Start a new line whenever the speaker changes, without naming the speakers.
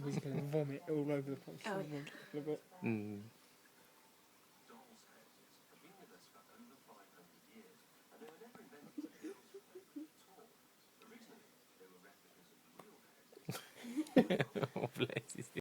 he's going to vomit all over the place.
Oh.